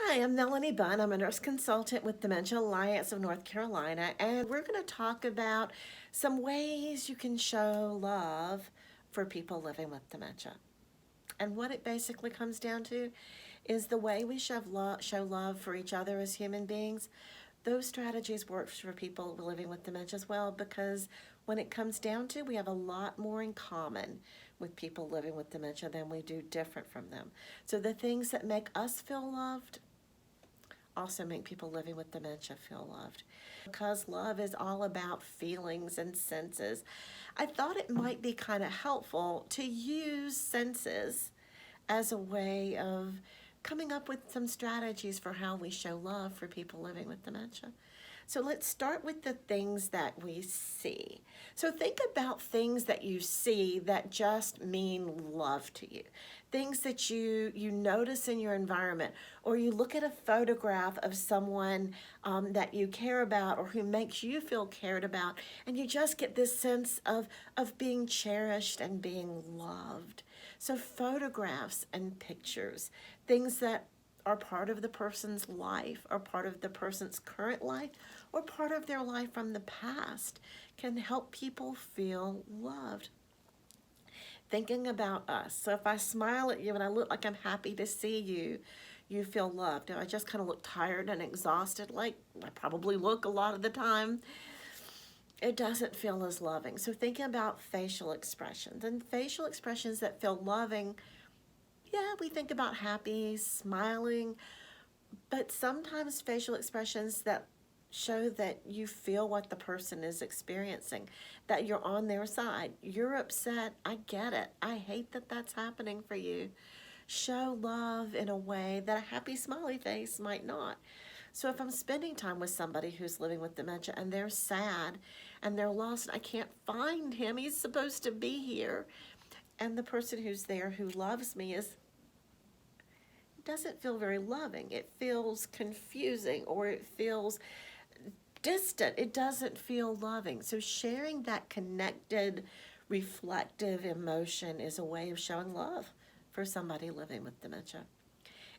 Hi, I'm Melanie Bunn. I'm a nurse consultant with Dementia Alliance of North Carolina, and we're going to talk about some ways you can show love for people living with dementia. And what it basically comes down to is the way we show love for each other as human beings. Those strategies work for people living with dementia as well because when it comes down to, we have a lot more in common with people living with dementia than we do different from them. So the things that make us feel loved also make people living with dementia feel loved. Because love is all about feelings and senses, I thought it might be kind of helpful to use senses as a way of coming up with some strategies for how we show love for people living with dementia. So let's start with the things that we see. So think about things that you see that just mean love to you. Things that you notice in your environment, or you look at a photograph of someone that you care about or who makes you feel cared about, and you just get this sense of being cherished and being loved. So photographs and pictures, things that are part of the person's life or part of the person's current life or part of their life from the past, can help people feel loved. Thinking about us. So if I smile at you and I look like I'm happy to see you, you feel loved. If I just kind of look tired and exhausted, like I probably look a lot of the time, it doesn't feel as loving. So thinking about facial expressions and facial expressions that feel loving, yeah, we think about happy, smiling, but sometimes facial expressions that show that you feel what the person is experiencing, that you're on their side. You're upset. I get it. I hate that that's happening for you. Show love in a way that a happy, smiley face might not. So if I'm spending time with somebody who's living with dementia and they're sad and they're lost, and I can't find him, he's supposed to be here, and the person who's there who loves me doesn't feel very loving. It feels confusing, or it feels distant. It doesn't feel loving. So sharing that connected, reflective emotion is a way of showing love for somebody living with dementia.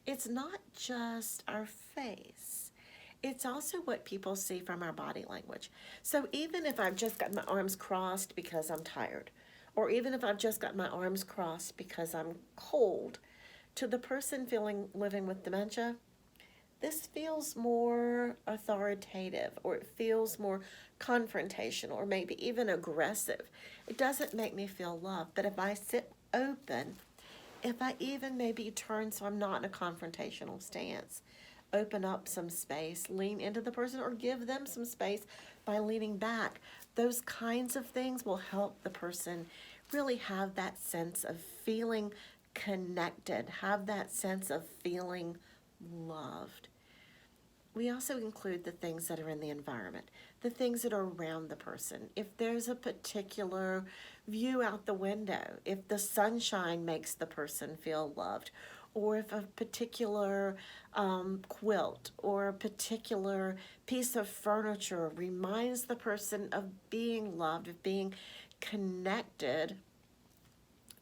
It's not just our face. It's also what people see from our body language. So even if I've just got my arms crossed because I'm tired, or even if I've just got my arms crossed because I'm cold, to the person living with dementia, this feels more authoritative, or it feels more confrontational, or maybe even aggressive. It doesn't make me feel loved. But if I sit open, if I even maybe turn so I'm not in a confrontational stance, open up some space, lean into the person, or give them some space by leaning back, those kinds of things will help the person really have that sense of feeling connected, have that sense of feeling loved. We also include the things that are in the environment, the things that are around the person. If there's a particular view out the window, if the sunshine makes the person feel loved, or if a particular quilt or a particular piece of furniture reminds the person of being loved, of being connected,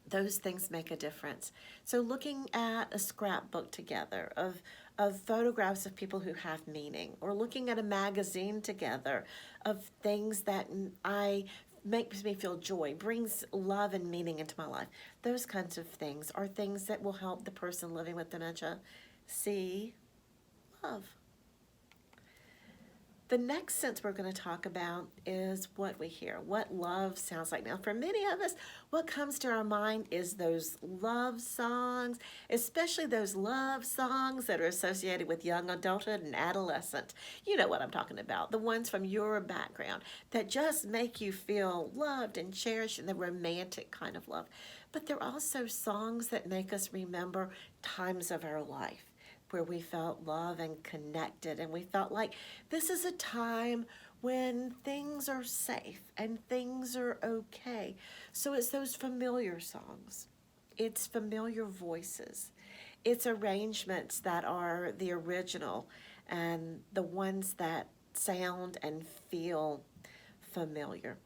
those things make a difference. So looking at a scrapbook together of photographs of people who have meaning, or looking at a magazine together of things that I makes me feel joy, brings love and meaning into my life. Those kinds of things are things that will help the person living with dementia see love. The next sense we're going to talk about is what we hear, what love sounds like. Now, for many of us, what comes to our mind is those love songs, especially those love songs that are associated with young adulthood and adolescent. You know what I'm talking about, the ones from your background that just make you feel loved and cherished, and the romantic kind of love. But they're also songs that make us remember times of our life where we felt love and connected, and we felt like this is a time when things are safe and things are okay. So it's those familiar songs. It's familiar voices. It's arrangements that are the original and the ones that sound and feel familiar.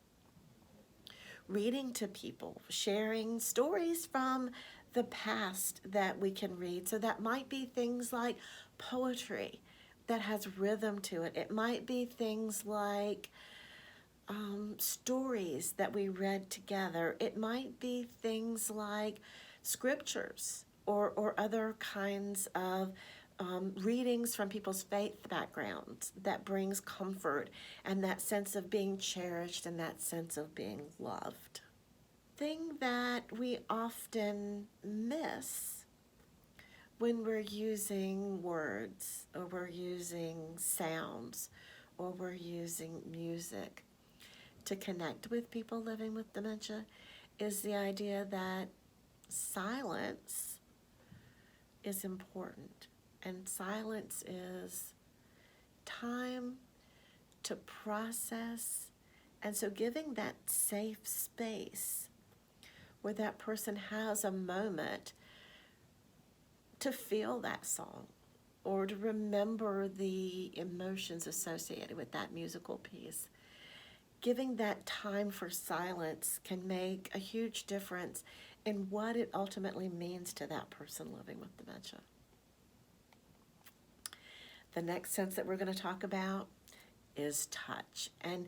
Reading to people, sharing stories from the past that we can read. So that might be things like poetry that has rhythm to it. It might be things like stories that we read together. It might be things like scriptures or other kinds of readings from people's faith backgrounds that brings comfort and that sense of being cherished and that sense of being loved. Thing that we often miss when we're using words or we're using sounds or we're using music to connect with people living with dementia is the idea that silence is important. And silence is time to process. And so giving that safe space where that person has a moment to feel that song or to remember the emotions associated with that musical piece. Giving that time for silence can make a huge difference in what it ultimately means to that person living with dementia. The next sense that we're going to talk about is touch. And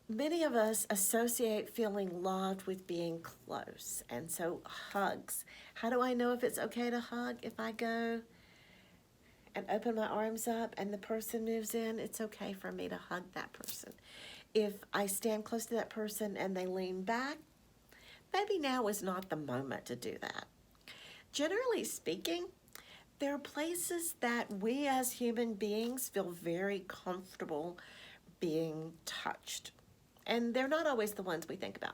many of us associate feeling loved with being close. And so hugs. How do I know if it's okay to hug? If I go and open my arms up and the person moves in, it's okay for me to hug that person. If I stand close to that person and they lean back, maybe now is not the moment to do that. Generally speaking, there are places that we as human beings feel very comfortable being touched. And they're not always the ones we think about.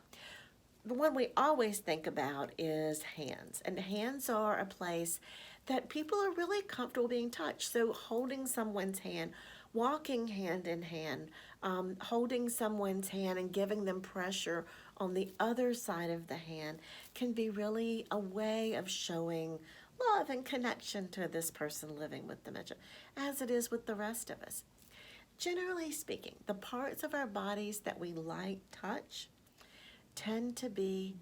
The one we always think about is hands. And hands are a place that people are really comfortable being touched. So holding someone's hand, walking hand in hand, holding someone's hand and giving them pressure on the other side of the hand can be really a way of showing love and connection to this person living with dementia, as it is with the rest of us. Generally speaking, the parts of our bodies that we like touch tend to be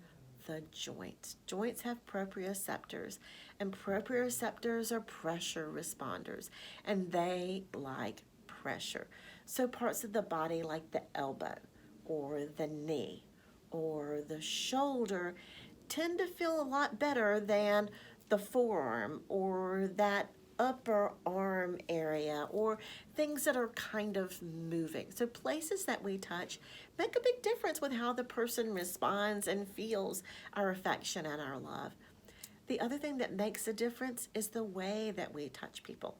the joints. Joints have proprioceptors, and proprioceptors are pressure responders, and they like pressure. So parts of the body like the elbow or the knee or the shoulder tend to feel a lot better than the forearm or that upper arm area or things that are kind of moving. So places that we touch make a big difference with how the person responds and feels our affection and our love. The other thing that makes a difference is the way that we touch people.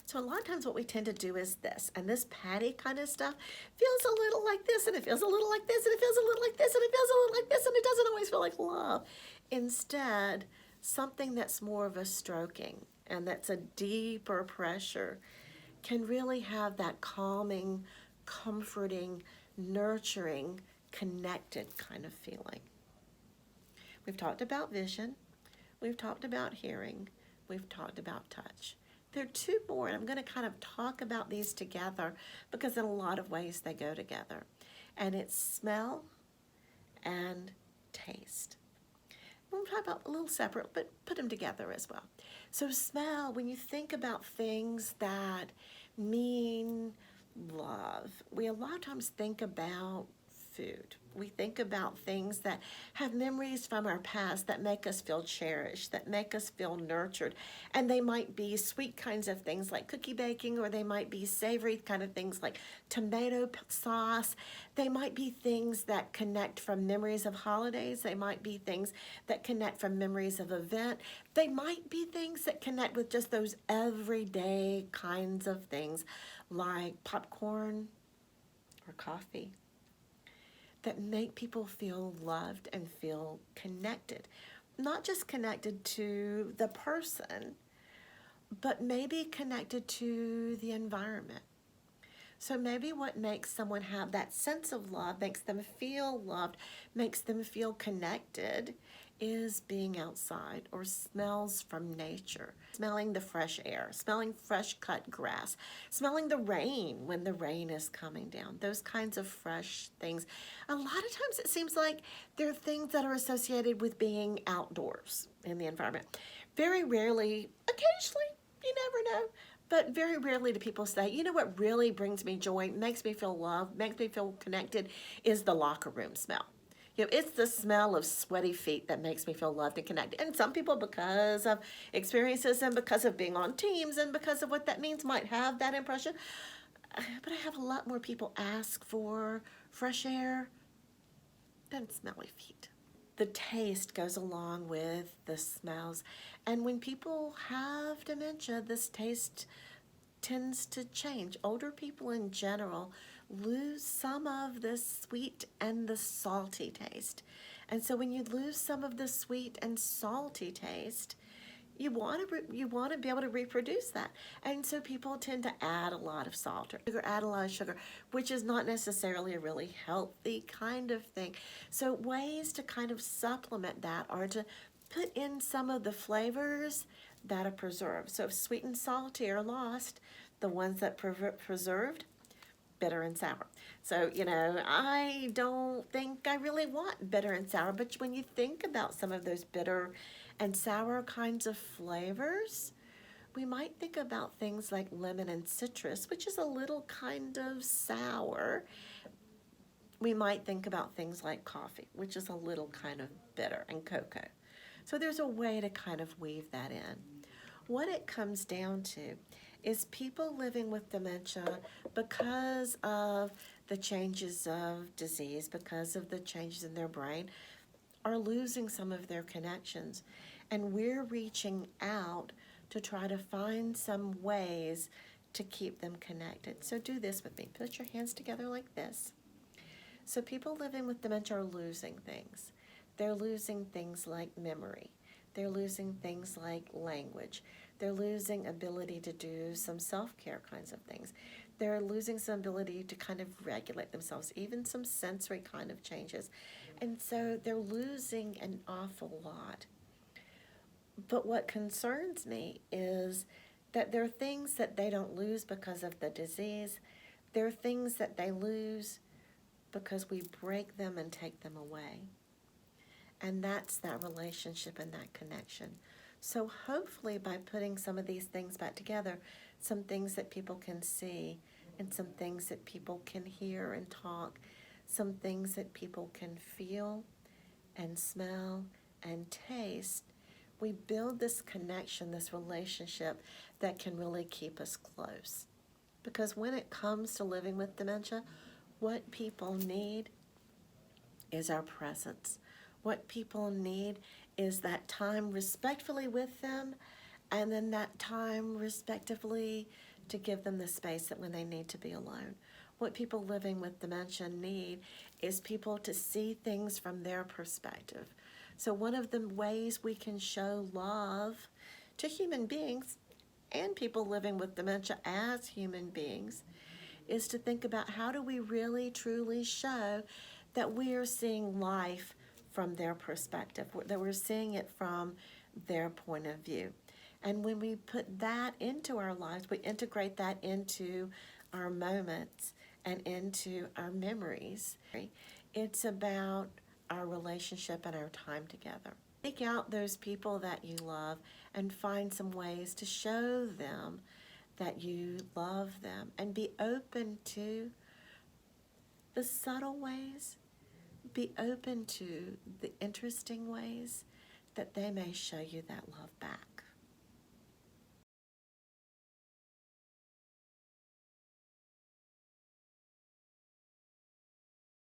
So a lot of times what we tend to do is this, and this patty kind of stuff feels a little like this, and it feels a little like this, and it feels a little like this, and it feels a little like this, and it doesn't always feel like love. Instead, something that's more of a stroking and that's a deeper pressure can really have that calming, comforting, nurturing, connected kind of feeling. We've talked about vision, we've talked about hearing, we've talked about touch. There are two more, and I'm going to kind of talk about these together because in a lot of ways they go together. And it's smell and taste. We'll talk about a little separate, but put them together as well. So smell, when you think about things that mean love, we a lot of times think about food. We think about things that have memories from our past that make us feel cherished, that make us feel nurtured. And they might be sweet kinds of things like cookie baking, or they might be savory kind of things like tomato sauce. They might be things that connect from memories of holidays. They might be things that connect from memories of event. They might be things that connect with just those everyday kinds of things like popcorn or coffee, that make people feel loved and feel connected. Not just connected to the person, but maybe connected to the environment. So maybe what makes someone have that sense of love, makes them feel loved, makes them feel connected, is being outside, or smells from nature. Smelling the fresh air, smelling fresh cut grass, smelling the rain when the rain is coming down, those kinds of fresh things. A lot of times it seems like they're things that are associated with being outdoors in the environment. Very rarely, occasionally, you never know, but very rarely do people say, you know what really brings me joy, makes me feel loved, makes me feel connected, is the locker room smell. You know, it's the smell of sweaty feet that makes me feel loved and connected. And some people, because of experiences and because of being on teams and because of what that means, might have that impression. But I have a lot more people ask for fresh air than smelly feet. The taste goes along with the smells. And when people have dementia, this taste tends to change. Older people in general lose some of the sweet and the salty taste. And so when you lose some of the sweet and salty taste, you want to be able to reproduce that. And so people tend to add a lot of salt or sugar, add a lot of sugar, which is not necessarily a really healthy kind of thing. So ways to kind of supplement that are to put in some of the flavors that are preserved. So if sweet and salty are lost, the ones that preserved, bitter and sour. So, you know, I don't think I really want bitter and sour, but when you think about some of those bitter and sour kinds of flavors, we might think about things like lemon and citrus, which is a little kind of sour. We might think about things like coffee, which is a little kind of bitter, and cocoa. So there's a way to kind of weave that in. What it comes down to is people living with dementia, because of the changes of disease, because of the changes in their brain, are losing some of their connections. And we're reaching out to try to find some ways to keep them connected. So do this with me. Put your hands together like this. So people living with dementia are losing things. They're losing things like memory. They're losing things like language. They're losing ability to do some self-care kinds of things. They're losing some ability to kind of regulate themselves, even some sensory kind of changes. And so they're losing an awful lot. But what concerns me is that there are things that they don't lose because of the disease. There are things that they lose because we break them and take them away. And that's that relationship and that connection. So hopefully by putting some of these things back together, some things that people can see and some things that people can hear and talk, some things that people can feel and smell and taste, we build this connection, this relationship that can really keep us close. Because when it comes to living with dementia, what people need is our presence. What people need is that time respectfully with them, and then that time respectively to give them the space that when they need to be alone. What people living with dementia need is people to see things from their perspective. So one of the ways we can show love to human beings and people living with dementia as human beings is to think about how do we really truly show that we are seeing life from their perspective, that we're seeing it from their point of view. And when we put that into our lives, we integrate that into our moments and into our memories. It's about our relationship and our time together. Seek out those people that you love and find some ways to show them that you love them, and be open to the subtle ways. Be open to the interesting ways that they may show you that love back.